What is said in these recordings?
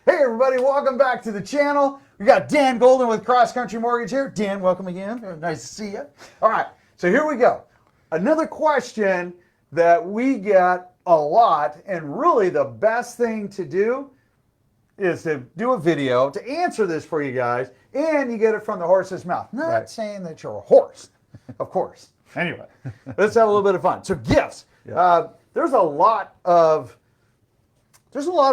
Hey everybody, welcome back to the channel. We got Dan Golden with Cross Country Mortgage here. Dan, welcome again. Nice to see you. All right, so here we go. Another question that we get a lot, and really the best thing to do is to do a video to answer this for you guys, and you get it from the horse's mouth. Not saying that you're a horse, of course. Anyway, let's have a little bit of fun. So gifts. Yeah. There's a lot of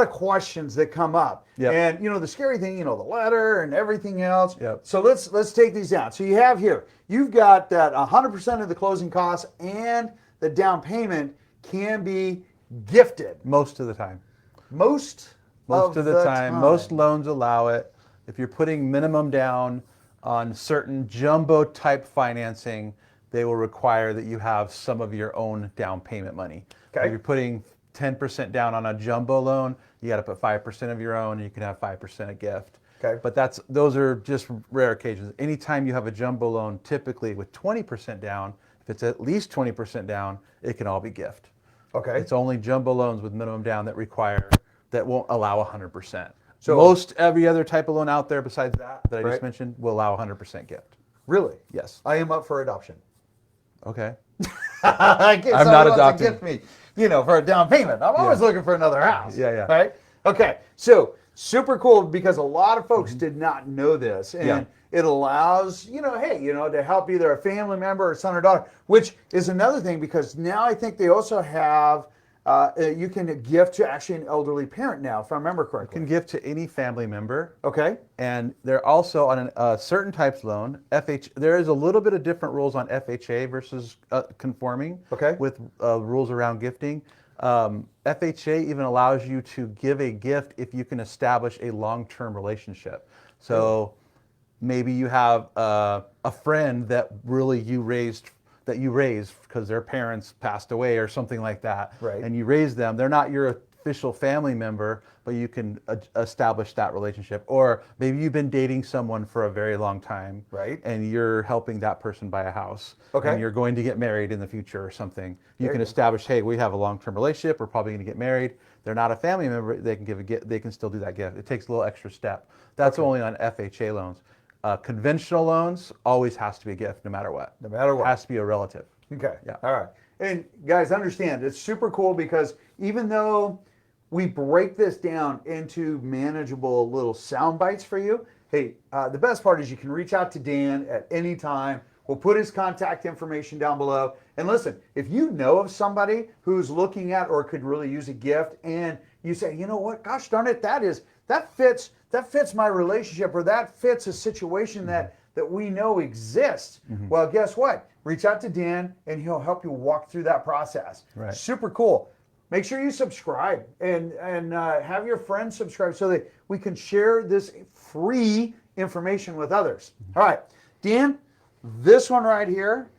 questions that come up. Yep. And, you know, the scary thing, you know, the letter and everything else. Yep. So let's take these down. So you have here, you've got that 100% of the closing costs and the down payment can be gifted. Most of the time. Most of the time. Most loans allow it. If you're putting minimum down on certain jumbo type financing, they will require that you have some of your own down payment money. Okay. If you're putting 10% down on a jumbo loan, you got to put 5% of your own, and you can have 5% a gift. Okay. But those are just rare occasions. Anytime you have a jumbo loan, typically with 20% down, if it's at least 20% down, it can all be gift. Okay. It's only jumbo loans with minimum down that won't allow 100%. So most every other type of loan out there besides that I Right. just mentioned will allow 100% gift. Really? Yes. I am up for adoption. Okay. I'm not adopting. Gift me, you know, for a down payment. I'm always looking for another house. Yeah, yeah. Right? Okay. So super cool because a lot of folks did not know this. And Yeah. it allows, you know, hey, you know, to help either a family member or son or daughter, which is another thing because now I think they also have, you can gift to actually an elderly parent now, if I remember correctly. You can give to any family member. Okay. And they're also on a certain types loan. There is a little bit of different rules on FHA versus conforming. Okay. With rules around gifting. FHA even allows you to give a gift if you can establish a long-term relationship. So maybe you have a friend that really you raised because their parents passed away or something like that. Right. And you raise them. They're not your official family member, but you can establish that relationship. Or maybe you've been dating someone for a very long time. Right. And you're helping that person buy a house. Okay. And you're going to get married in the future or something. You There can you go. establish, hey, we have a long-term relationship. We're probably going to get married. They're not a family member. They can give a gift. They can still do that gift. It takes a little extra step. That's only on FHA loans. Conventional loans always has to be a gift, no matter what. No matter what. Has to be a relative. Okay. Yeah. All right. And guys, understand it's super cool because even though we break this down into manageable little sound bites for you, hey, the best part is you can reach out to Dan at any time. We'll put his contact information down below. And listen, if you know of somebody who's looking at or could really use a gift, and you say, you know what, gosh darn it, that fits my relationship, or that fits a situation that we know exists. Well, guess what? Reach out to Dan and he'll help you walk through that process. Right. Super cool. Make sure you subscribe and have your friends subscribe so that we can share this free information with others. All right, Dan, this one right here.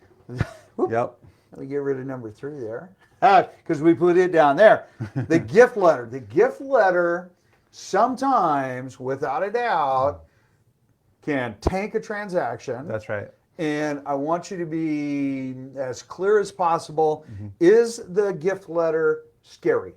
Whoop. Yep. Let me get rid of number 3 there because we put it down there. The gift letter. The gift letter sometimes, without a doubt, can tank a transaction. That's right. And I want you to be as clear as possible. Is the gift letter scary?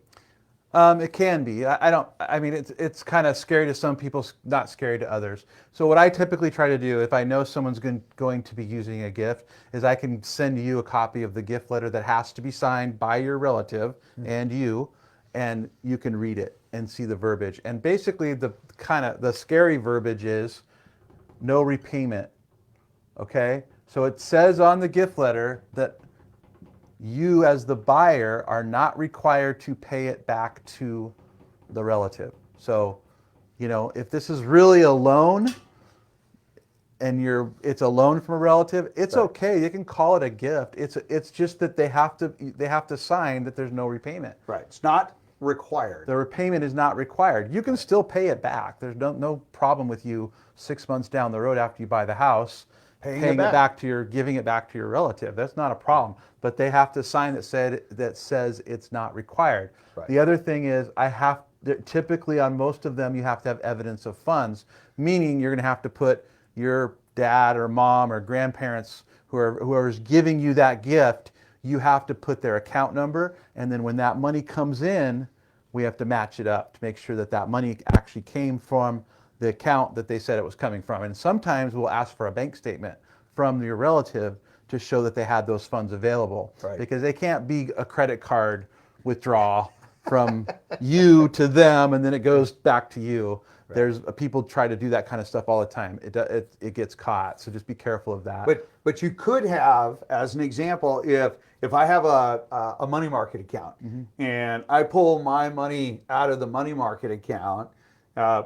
It can be. I mean, it's kind of scary to some people, not scary to others. So what I typically try to do, if I know someone's going to be using a gift, is I can send you a copy of the gift letter that has to be signed by your relative and you can read it and see the verbiage. And basically the scary verbiage is no repayment. Okay? So it says on the gift letter that you as the buyer are not required to pay it back to the relative. So, you know, if this is really a loan and it's a loan from a relative, it's okay. You can call it a gift. It's just that they have to sign that there's no repayment. Right. It's not required. The repayment is not required. You can still pay it back. There's no problem with you 6 months down the road after you buy the house giving it back to your relative. That's not a problem. But they have to sign that says it's not required. Right. The other thing is typically on most of them, you have to have evidence of funds, meaning you're going to have to put your dad or mom or grandparents, whoever's giving you that gift, you have to put their account number. And then when that money comes in, we have to match it up to make sure that that money actually came from the account that they said it was coming from. And sometimes we'll ask for a bank statement from your relative to show that they had those funds available. Right. Because they can't be a credit card withdrawal from you to them and then it goes back to you. Right. There's people try to do that kind of stuff all the time. It gets caught, so just be careful of that. But you could have, as an example, if I have a money market account and I pull my money out of the money market account,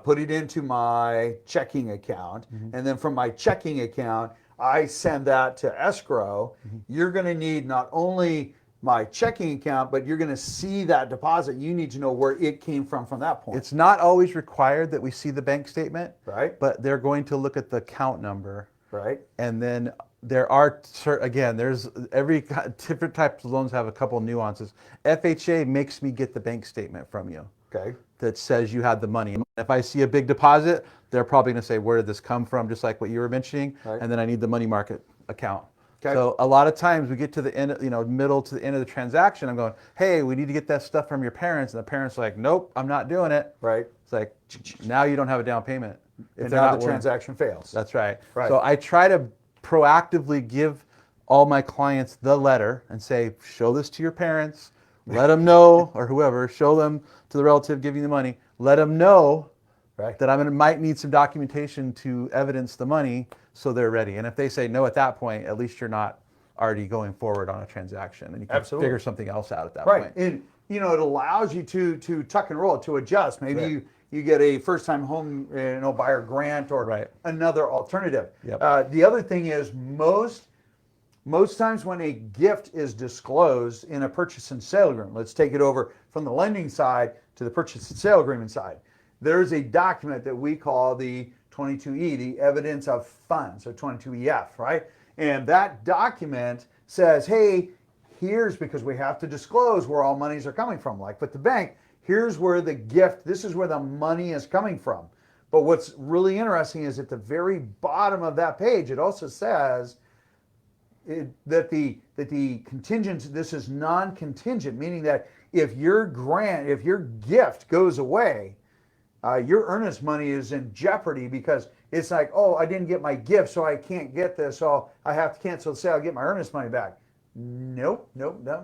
put it into my checking account, and then from my checking account I send that to escrow, you're going to need not only my checking account, but you're going to see that deposit. You need to know where it came from that point. It's not always required that we see the bank statement, right? But they're going to look at the account number, right? And then there are, again, there's every different types of loans have a couple nuances. FHA makes me get the bank statement from you. Okay. That says you had the money. If I see a big deposit, they're probably going to say, where did this come from? Just like what you were mentioning. Right. And then I need the money market account. Okay. So a lot of times we get to the end, middle to the end of the transaction. I'm going, hey, we need to get that stuff from your parents. And the parents are like, nope, I'm not doing it. Right. It's like, now you don't have a down payment. And now the transaction fails. That's right. So I try to proactively give all my clients the letter and say, show this to your parents, let them know, or whoever, show them to the relative giving the money, let them know that I might need some documentation to evidence the money so they're ready. And if they say no at that point, at least you're not already going forward on a transaction and you can figure something else out at that point. And it allows you to tuck and roll, to adjust. Maybe you get a first-time home buyer grant or another alternative. Yep. The other thing is most times when a gift is disclosed in a purchase and sale agreement, let's take it over from the lending side to the purchase and sale agreement side. There's a document that we call the 22E, the evidence of funds, or 22EF, right? And that document says, hey, here's, because we have to disclose where all monies are coming from, like with the bank, here's where the gift, this is where the money is coming from. But what's really interesting is at the very bottom of that page, it also says that the contingent, this is non-contingent, meaning that if your gift goes away, your earnest money is in jeopardy because it's like, oh, I didn't get my gift, so I can't get this, so I have to cancel the sale, I'll get my earnest money back. Nope,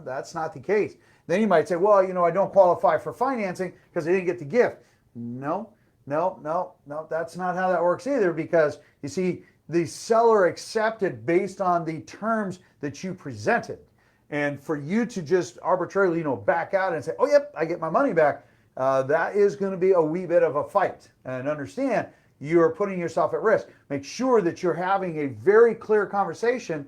that's not the case. Then you might say, well, I don't qualify for financing because I didn't get the gift. No, that's not how that works either, because you see, the seller accepted based on the terms that you presented. And for you to just arbitrarily, back out and say, oh, yep, I get my money back, that is going to be a wee bit of a fight. And understand, you're putting yourself at risk. Make sure that you're having a very clear conversation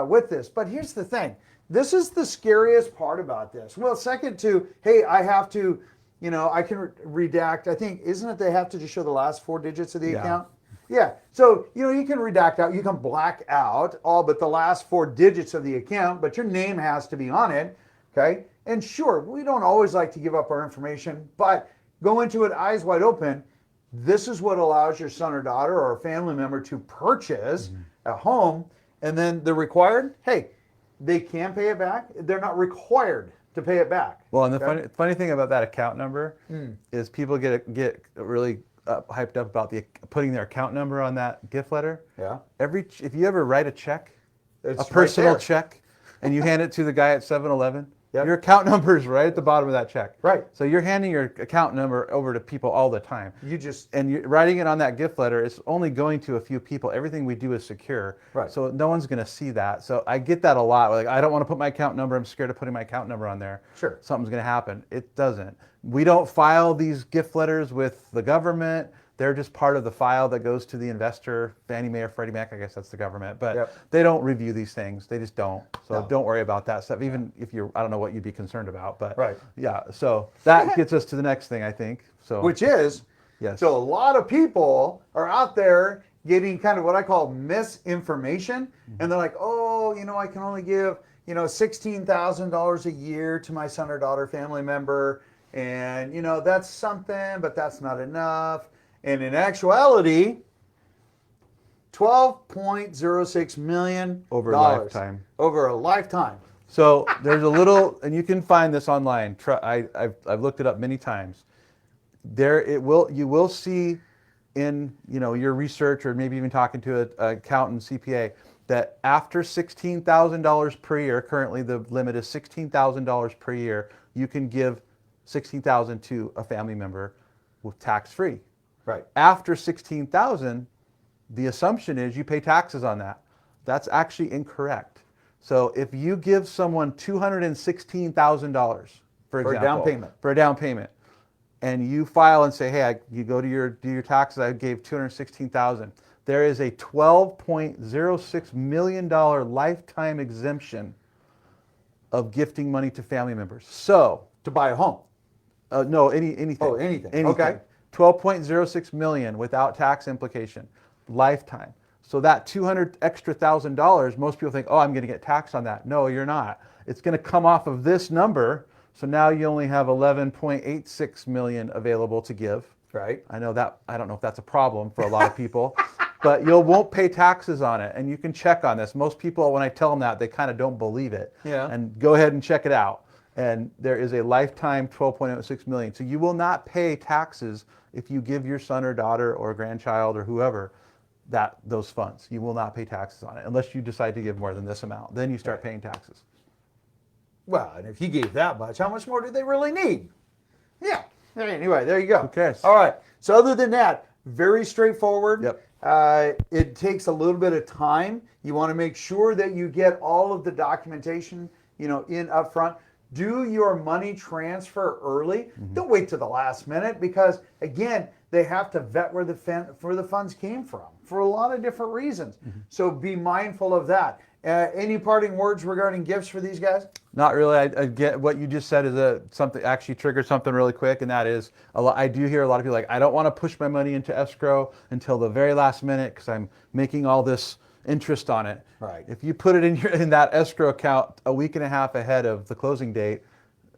with this. But here's the thing. This is the scariest part about this. Well, second to, hey, I have to, I can redact. I think, isn't it they have to just show the last 4 digits of the account? Yeah. So, you can redact out, you can black out all but the last 4 digits of the account, but your name has to be on it. Okay. And sure, we don't always like to give up our information, but go into it eyes wide open. This is what allows your son or daughter or a family member to purchase a home. And then they're required, hey, they can pay it back. They're not required to pay it back. Well, and the funny thing about that account number is people get really hyped up about putting their account number on that gift letter. Yeah. If you ever write a check, it's a personal check, and you hand it to the guy at 7-Eleven, Yep. Your account number is right at the bottom of that check. Right. So you're handing your account number over to people all the time. And you're writing it on that gift letter. It's only going to a few people. Everything we do is secure. Right. So no one's going to see that. So I get that a lot. Like, I don't want to put my account number. I'm scared of putting my account number on there. Sure. Something's going to happen. It doesn't. We don't file these gift letters with the government. They're just part of the file that goes to the investor, Fannie Mae or Freddie Mac. I guess that's the government, but they don't review these things. They just don't. So don't worry about that stuff. Even if I don't know what you'd be concerned about, but yeah. So that gets us to the next thing, I think. So which is, so a lot of people are out there getting kind of what I call misinformation, and they're like, oh, I can only give, $16,000 a year to my son or daughter family member. And, that's something, but that's not enough. And in actuality, $12.06 million over a lifetime. Over a lifetime. So there's a little, and you can find this online. I've looked it up many times. You will see in your research, or maybe even talking to an accountant, CPA, that after $16,000 per year, currently the limit is $16,000 per year, you can give $16,000 to a family member with tax-free. Right. After $16,000, the assumption is you pay taxes on that. That's actually incorrect. So if you give someone $216,000, for example, for a down payment, and you file and say, hey, you go to do your taxes, I gave $216,000. There is a $12.06 million lifetime exemption of gifting money to family members. So to buy a home. No, anything. Oh, anything. Okay. 12.06 million without tax implication, lifetime. So that $200,000 extra, most people think, oh, I'm going to get taxed on that. No, you're not. It's going to come off of this number. So now you only have 11.86 million available to give. Right. I know that. I don't know if that's a problem for a lot of people, but you won't pay taxes on it, and you can check on this. Most people, when I tell them that, they kind of don't believe it. Yeah. And go ahead and check it out. And there is a lifetime 12.06 million. So you will not pay taxes if you give your son or daughter or grandchild or whoever those funds. You will not pay taxes on it unless you decide to give more than this amount. Then you start paying taxes. Well, and if you gave that much, how much more do they really need? Yeah. Anyway, there you go. Who cares? All right. So other than that, very straightforward. Yep. It takes a little bit of time. You want to make sure that you get all of the documentation, in up front. Do your money transfer early. Mm-hmm. Don't wait to the last minute because, again, they have to vet where the funds came from for a lot of different reasons. Mm-hmm. So be mindful of that. Any parting words regarding gifts for these guys? Not really. I get what you just said is something actually triggered something really quick, and that is I do hear a lot of people like, I don't want to push my money into escrow until the very last minute because I'm making all this interest on it. Right. If you put it in that escrow account a week and a half ahead of the closing date,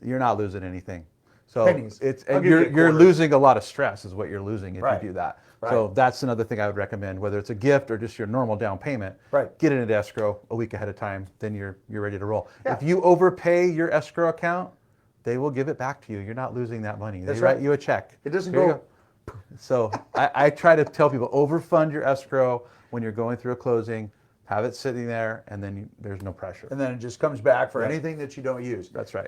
you're not losing anything. So pennies. You're losing a lot of stress is what you're losing if right. you do that. Right. So that's another thing I would recommend, whether it's a gift or just your normal down payment. Right. Get it into escrow a week ahead of time, then you're ready to roll. Yeah. If you overpay your escrow account, they will give it back to you. You're not losing that money. They write you a check. It doesn't Here go. So I try to tell people, overfund your escrow when you're going through a closing. Have it sitting there, and then there's no pressure. And then it just comes back for anything that you don't use. That's right.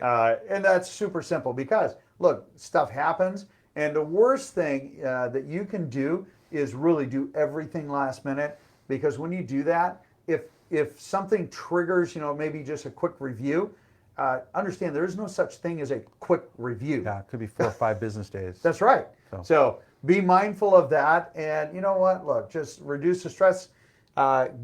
And that's super simple because, look, stuff happens. And the worst thing that you can do is really do everything last minute, because when you do that, if something triggers, maybe just a quick review, understand there is no such thing as a quick review. Yeah, it could be 4 or 5 business days. That's right. So be mindful of that. And you know what? Look, just reduce the stress.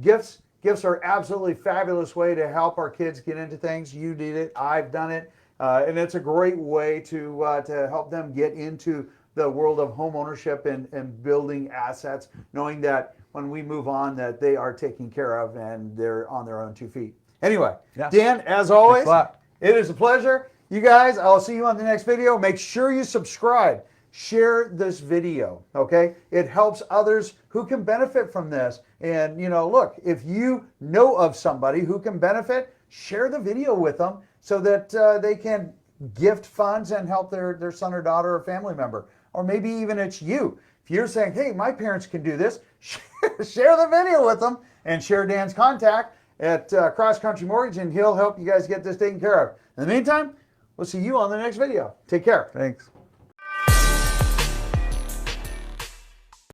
Gifts are absolutely fabulous way to help our kids get into things. You did it. I've done it. And it's a great way to help them get into the world of home ownership and building assets, knowing that when we move on that they are taken care of and they're on their own 2 feet. Anyway, Dan, as always, it is a pleasure. You guys, I'll see you on the next video. Make sure you subscribe. Share this video, okay? It helps others who can benefit from this. And, look, if you know of somebody who can benefit, share the video with them so that they can gift funds and help their son or daughter or family member. Or maybe even it's you. If you're saying, hey, my parents can do this, share the video with them and share Dan's contact at Cross Country Mortgage, and he'll help you guys get this taken care of. In the meantime, we'll see you on the next video. Take care. Thanks.